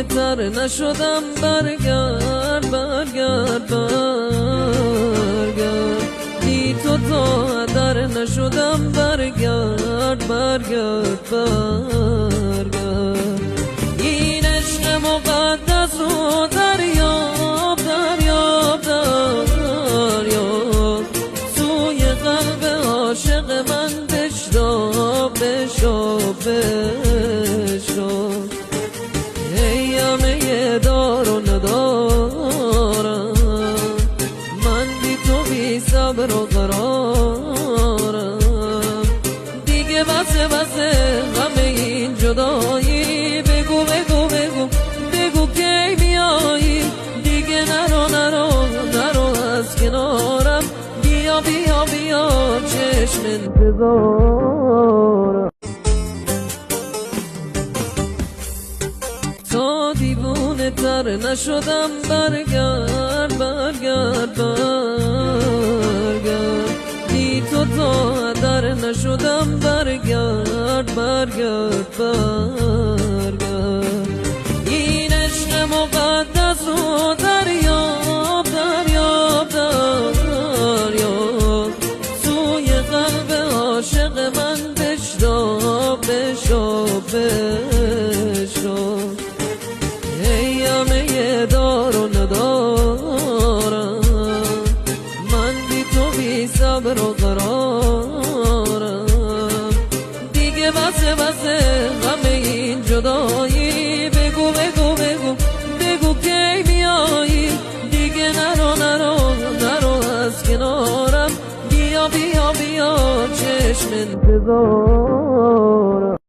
دیوونه تر نشدم، برگرد برگرد برگرد، بی تو تا در نشدم، برگرد برگرد برگرد. این عشق مقدس رو دریاب دریاب دریاب، سوی قلب عاشق من بشتاب بشتاب بشتاب. ای همه دار و ندارم، من بی تو بی صبر و قرارم، دیگه بسه بسه همه این جدایی، بگو بگو بگو بگو کی میایی، دیگه نرو نرو نرو از کنارم، بیا بیا بیا چشم انتظارم. تا دیوونه تر نشدم، برگرد برگرد برگرد، بی تو تا در نشدم، برگرد برگرد برگرد. این عشق مقدس رو دریاب دریاب دریاب، سوی قلب عاشق من بشتاب بشتاب بشتاب. ای همه دار و ندارم، من بی تو بی صبر و قرارم، دیگه بسه بسه همه این جدایی، بگو بگو بگو بگو کی میایی، دیگه نرو نرو نرو از کنارم، بیا بیا بیا چشم انتظار.